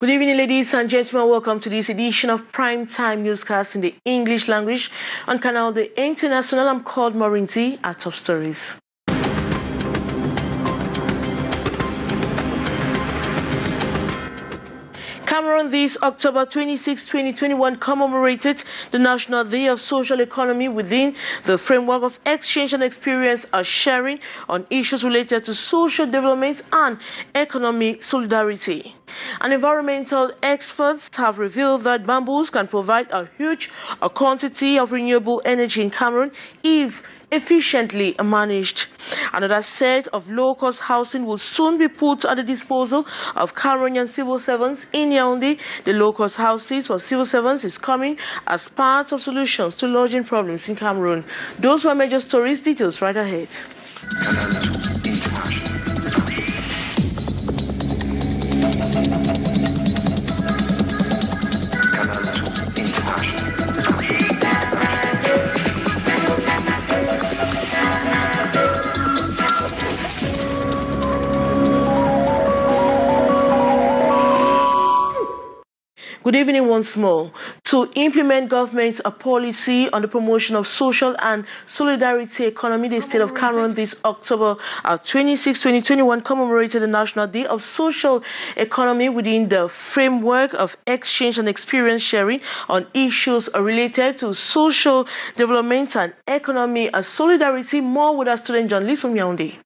Good evening, ladies and gentlemen. Welcome to this edition of Primetime Newscast in the English language on Canal the International. I'm called Morinti at Top Stories. Cameroon this October 26, 2021 commemorated the National Day of Social Economy within the framework of exchange and experience sharing on issues related to social development and economic solidarity. And environmental experts have revealed that bamboos can provide a huge quantity of renewable energy in Cameroon if efficiently managed. Another set of low-cost housing will soon be put at the disposal of Cameroonian civil servants in Yaoundé. The low-cost houses for civil servants is coming as part of solutions to lodging problems in Cameroon. Those were major stories. Details right ahead. Good evening once more. To implement government's policy on the promotion of social and solidarity economy, the state of Cameroon this October 26, 2021 commemorated the National Day of Social Economy within the framework of exchange and experience sharing on issues related to social development and economic solidarity. More with our student journalist from Yaoundé.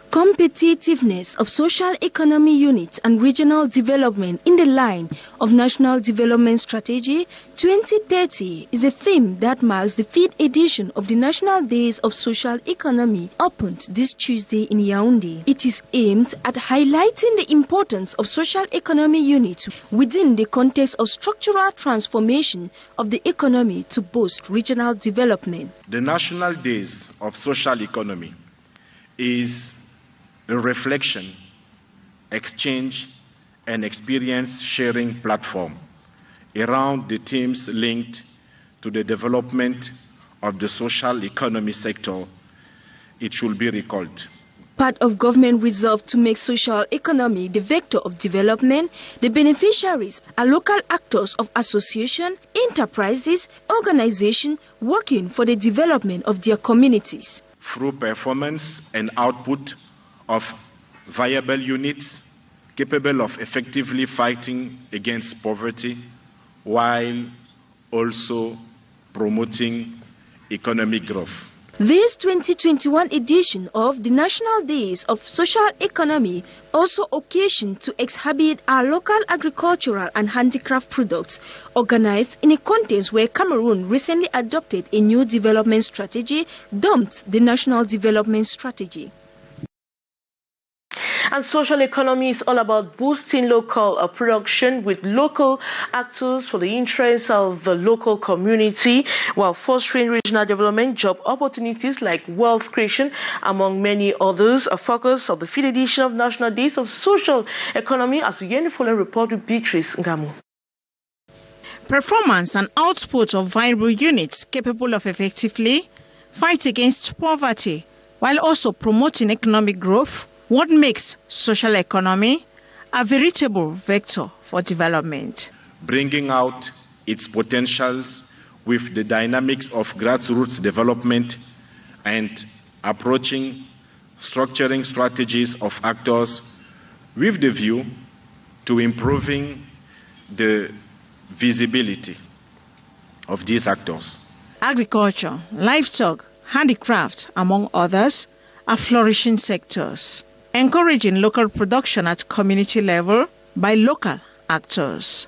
Competitiveness of social economy units and regional development in the line of National Development Strategy 2030 is a theme that marks the 5th edition of the National Days of Social Economy, opened this Tuesday in Yaoundé. It is aimed at highlighting the importance of social economy units within the context of structural transformation of the economy to boost regional development. The National Days of Social Economy is a reflection, exchange, and experience sharing platform around the themes linked to the development of the social economy sector. It should be recalled. Part of government resolve to make social economy the vector of development, the beneficiaries are local actors of association, enterprises, organizations working for the development of their communities. Through performance and output of viable units capable of effectively fighting against poverty while also promoting economic growth. This 2021 edition of the National Days of Social Economy also occasioned to exhibit our local agricultural and handicraft products, organized in a context where Cameroon recently adopted a new development strategy dubbed the National Development Strategy. And social economy is all about boosting local production with local actors for the interests of the local community, while fostering regional development, job opportunities like wealth creation, among many others. A focus of the 5th edition of National Days of Social Economy, as we get the following report with Beatrice Ngamu. Performance and output of viable units capable of effectively fight against poverty while also promoting economic growth. What makes social economy a veritable vector for development? Bringing out its potentials with the dynamics of grassroots development and approaching structuring strategies of actors with the view to improving the visibility of these actors. Agriculture, livestock, handicraft, among others, are flourishing sectors, encouraging local production at community level by local actors.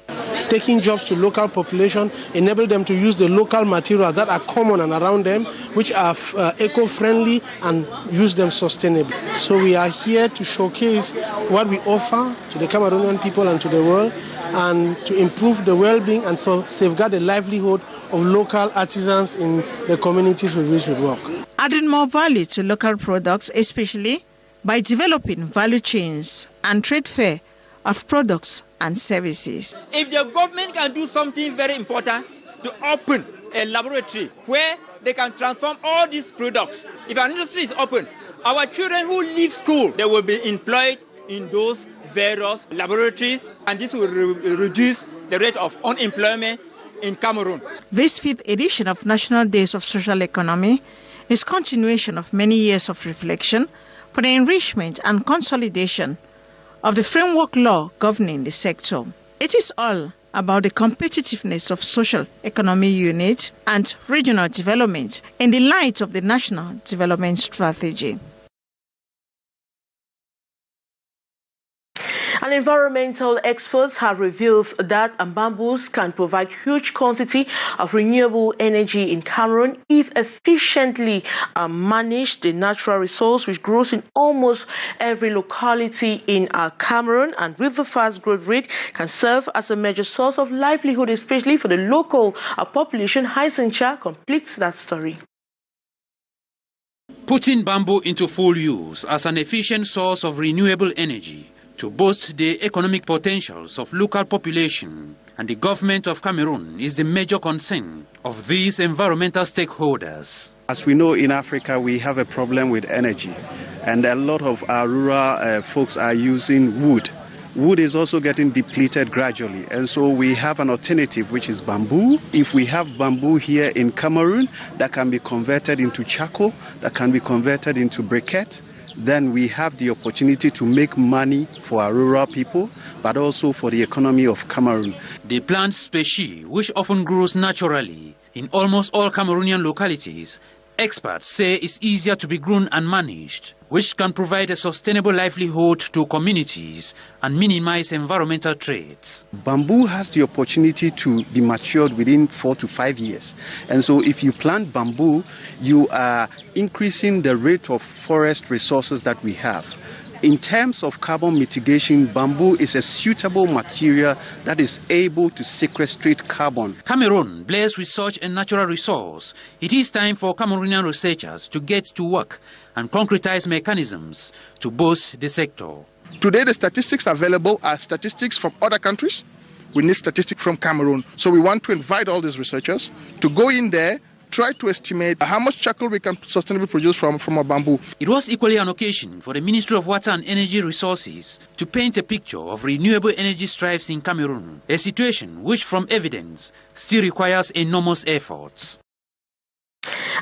Taking jobs to local population, enable them to use the local materials that are common and around them, which are eco-friendly, and use them sustainably. So we are here to showcase what we offer to the Cameroonian people and to the world, and to improve the well-being and so safeguard the livelihood of local artisans in the communities with which we work. Adding more value to local products, especially by developing value chains and trade fair of products and services. If the government can do something very important to open a laboratory where they can transform all these products, if an industry is open, our children who leave school, they will be employed in those various laboratories, and this will reduce the rate of unemployment in Cameroon. This 5th edition of National Days of Social Economy is continuation of many years of reflection for the enrichment and consolidation of the framework law governing the sector. It is all about the competitiveness of social economy units and regional development in the light of the National Development Strategy. And environmental experts have revealed that bamboos can provide huge quantity of renewable energy in Cameroon if efficiently managed. The natural resource which grows in almost every locality in Cameroon and with the fast growth rate can serve as a major source of livelihood, especially for the local population. Haisencha completes that story. Putting bamboo into full use as an efficient source of renewable energy to boost the economic potentials of local population and the government of Cameroon is the major concern of these environmental stakeholders. As we know, in Africa we have a problem with energy, and a lot of our rural folks are using wood. Wood is also getting depleted gradually, and so we have an alternative, which is bamboo. If we have bamboo here in Cameroon that can be converted into charcoal, that can be converted into briquette, then we have the opportunity to make money for our rural people, but also for the economy of Cameroon. The plant species, which often grows naturally in almost all Cameroonian localities, experts say is easier to be grown and managed, which can provide a sustainable livelihood to communities and minimize environmental threats. Bamboo has the opportunity to be matured within 4 to 5 years. And so if you plant bamboo, you are increasing the rate of forest resources that we have. In terms of carbon mitigation, bamboo is a suitable material that is able to sequestrate carbon. Cameroon, blessed with such a natural resource, it is time for Cameroonian researchers to get to work and concretize mechanisms to boost the sector. Today, the statistics available are statistics from other countries. We need statistics from Cameroon. So we want to invite all these researchers to go in there, try to estimate how much charcoal we can sustainably produce from a bamboo. It was equally an occasion for the Ministry of Water and Energy Resources to paint a picture of renewable energy strives in Cameroon, a situation which, from evidence, still requires enormous efforts.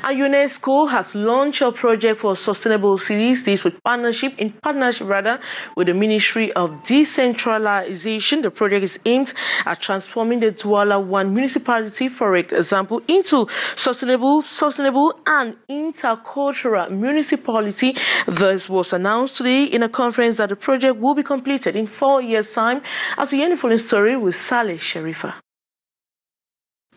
UNESCO has launched a project for sustainable cities, this with partnership with the Ministry of Decentralization. The project is aimed at transforming the Douala 1 municipality, for example, into sustainable and intercultural municipality. This was announced today in a conference that the project will be completed in 4 years' time. As we hear the following story with Saleh Sharifa.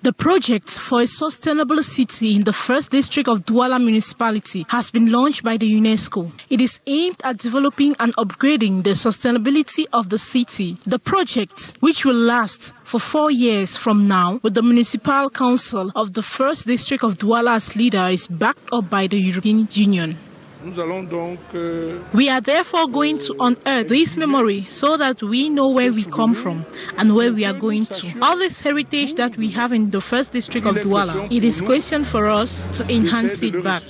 The project for a sustainable city in the first district of Douala municipality has been launched by the UNESCO. It is aimed at developing and upgrading the sustainability of the city. The project, which will last for 4 years from now, with the Municipal Council of the first district of Douala as leader, is backed up by the European Union. We are therefore going to unearth this memory so that we know where we come from and where we are going to. All this heritage that we have in the first district of Douala, it is question for us to enhance it back.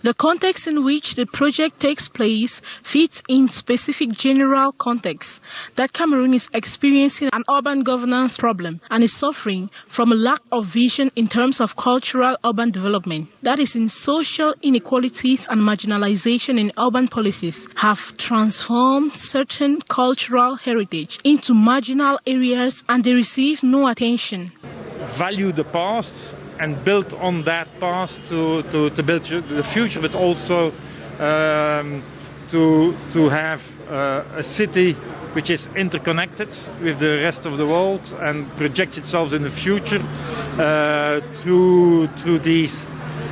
The context in which the project takes place fits in specific general context that Cameroon is experiencing an urban governance problem and is suffering from a lack of vision in terms of cultural urban development. That is, in social inequalities and marginalization in urban policies have transformed certain cultural heritage into marginal areas and they receive no attention. Value the past and build on that past to build the future, but also to have a city which is interconnected with the rest of the world and project itself in the future through these,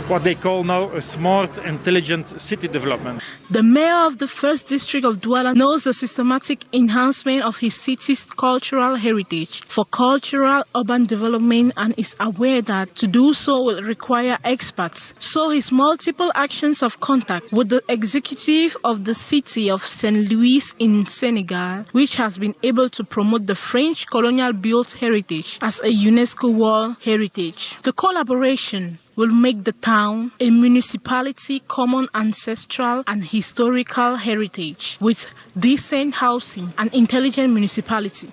what they call now a smart, intelligent city development. The mayor of the first district of Douala knows the systematic enhancement of his city's cultural heritage for cultural urban development and is aware that to do so will require experts. So his multiple actions of contact with the executive of the city of St. Louis in Senegal, which has been able to promote the French colonial built heritage as a UNESCO World Heritage. The collaboration will make the town a municipality common ancestral and historical heritage with decent housing and intelligent municipality.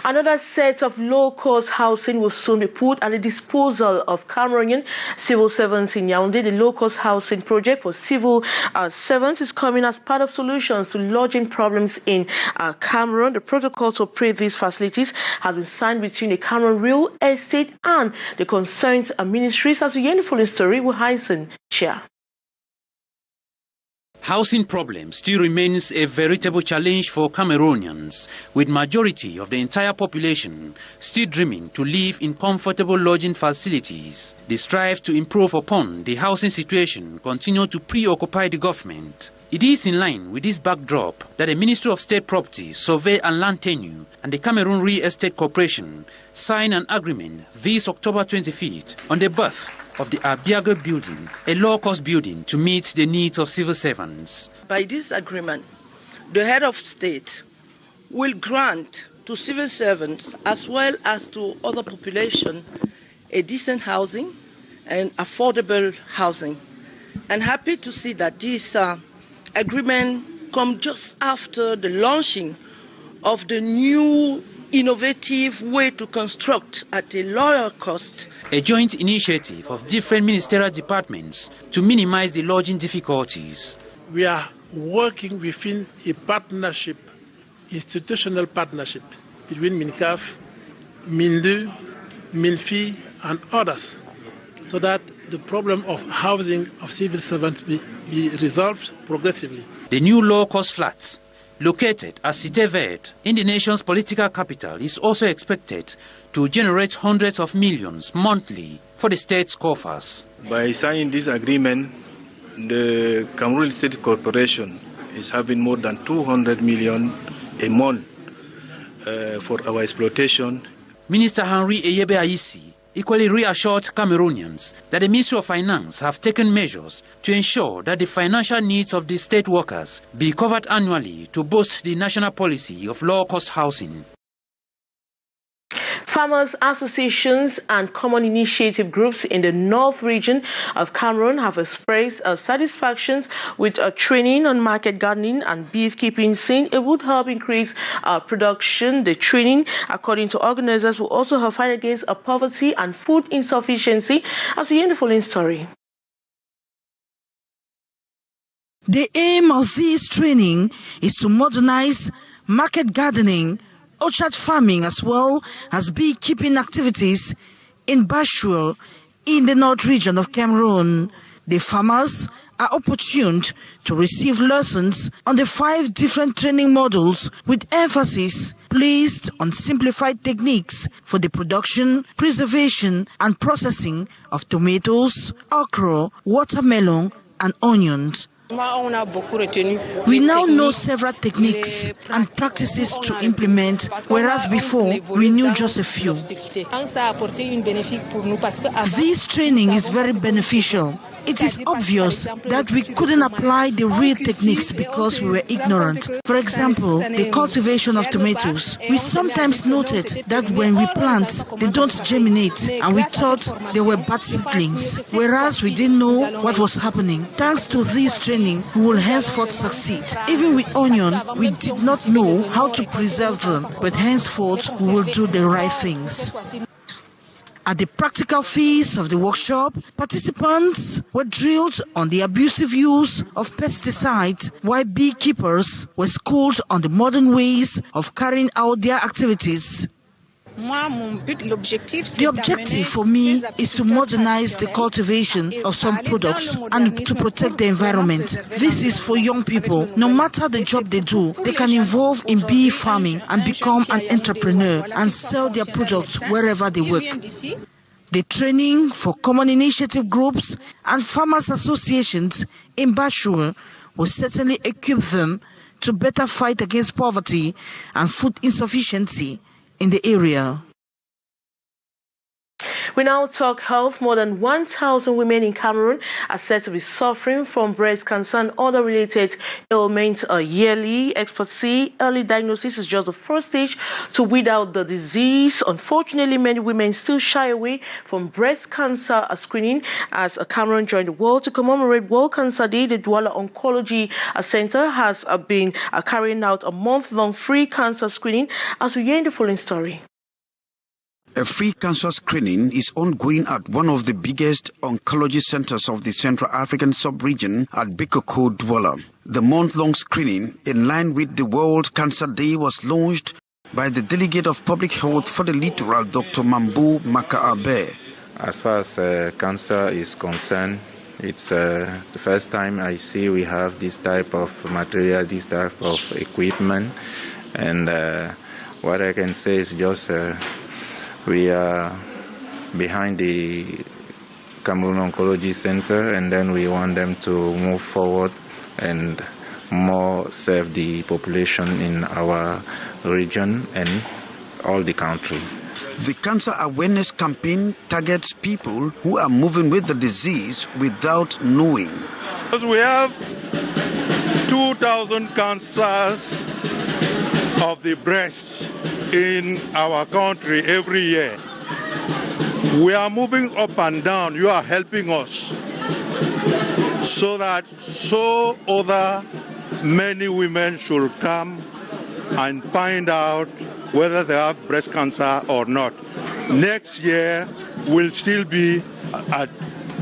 Another set of low-cost housing will soon be put at the disposal of Cameroonian civil servants in Yaoundé. The low-cost housing project for civil servants is coming as part of solutions to lodging problems in Cameroon. The protocol to operate these facilities has been signed between the Cameroon Real Estate and the concerned ministries. As we hear the following story, with Hyson Chia. Housing problem still remains a veritable challenge for Cameroonians, with majority of the entire population still dreaming to live in comfortable lodging facilities. The strive to improve upon the housing situation continue to preoccupy the government. It is in line with this backdrop that the Ministry of State Property, Survey and Land Tenure and the Cameroon Real Estate Corporation signed an agreement this October 25th on the birth of the Abiago building, a low-cost building to meet the needs of civil servants. By this agreement, the head of state will grant to civil servants as well as to other population a decent housing and affordable housing. And happy to see that this agreement comes just after the launching of the new innovative way to construct at a lower cost. A joint initiative of different ministerial departments to minimize the lodging difficulties. We are working within a partnership, institutional partnership, between MINCAF, MINDU, MINFI and others, so that the problem of housing of civil servants be resolved progressively. The new low-cost flats located at Cité Verte in the nation's political capital is also expected to generate hundreds of millions monthly for the state's coffers. By signing this agreement, the Cameroon State Corporation is having more than 200 million a month for our exploitation. Minister Henry Eyebe Aisi equally reassured Cameroonians that the Ministry of Finance have taken measures to ensure that the financial needs of the state workers be covered annually to boost the national policy of low-cost housing. Farmers associations and common initiative groups in the north region of Cameroon have expressed satisfaction with training on market gardening and beef keeping, saying it would help increase production. The training, according to organizers, will also help fight against poverty and food insufficiency. As we hear the following story. The aim of this training is to modernize market gardening, orchard farming as well as beekeeping activities in Bashur in the north region of Cameroon. The farmers are opportuned to receive lessons on the 5 different training models with emphasis placed on simplified techniques for the production, preservation and processing of tomatoes, okra, watermelon and onions. We now know several techniques and practices to implement, whereas before we knew just a few. This training is very beneficial. It is obvious that we couldn't apply the real techniques because we were ignorant. For example, the cultivation of tomatoes. We sometimes noted that when we plant, they don't germinate, and we thought they were bad seedlings, whereas we didn't know what was happening. Thanks to this training, we will henceforth succeed. Even with onion, we did not know how to preserve them, but henceforth we will do the right things. At the practical phase of the workshop, participants were drilled on the abusive use of pesticides, while beekeepers were schooled on the modern ways of carrying out their activities. The objective for me is to modernize the cultivation of some products and to protect the environment. This is for young people. No matter the job they do, they can involve in bee farming and become an entrepreneur and sell their products wherever they work. The training for common initiative groups and farmers associations in Bashur will certainly equip them to better fight against poverty and food insufficiency in the area. We now talk health. More than 1,000 women in Cameroon are said to be suffering from breast cancer and other related ailments yearly. Experts say early diagnosis is just the first stage to weed out the disease. Unfortunately, many women still shy away from breast cancer screening. As Cameroon joined the world to commemorate World Cancer Day, the Douala Oncology Center has been carrying out a month-long free cancer screening. As we hear in the following story. A free cancer screening is ongoing at one of the biggest oncology centers of the Central African sub-region at Bikoko, Douala. The month-long screening, in line with the World Cancer Day, was launched by the Delegate of Public Health for the Littoral, Dr. Mambo Makaabe. As far as cancer is concerned, it's the first time I see we have this type of material, this type of equipment. And what I can say is just we are behind the Cameroon Oncology Center, and then we want them to move forward and more serve the population in our region and all the country. The cancer awareness campaign targets people who are moving with the disease without knowing. Because we have 2,000 cancers of the breast in our country every year. We are moving up and down. You are helping us so that other many women should come and find out whether they have breast cancer or not. Next year will still be at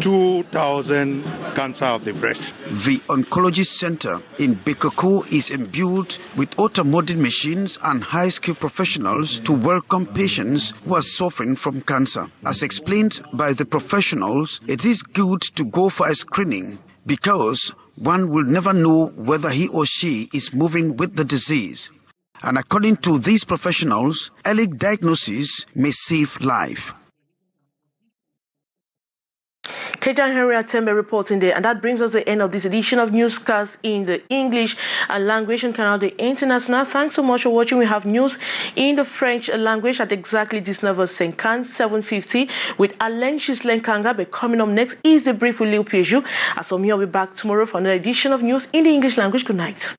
2,000 cancer of the breast. The Oncology Center in Bikoko is imbued with automated machines and high-skilled professionals to welcome patients who are suffering from cancer. As explained by the professionals, it is good to go for a screening because one will never know whether he or she is moving with the disease. And according to these professionals, early diagnosis may save life. Kejan Henry Atembe reporting there, and that brings us to the end of this edition of Newscast in the English language on Canal the International. Thanks so much for watching. We have news in the French language at exactly 19:50, 7:50 with Alain Gislenkanga. But coming up next is the brief with Leo Piejou. As for me, I'll be back tomorrow for another edition of news in the English language. Good night.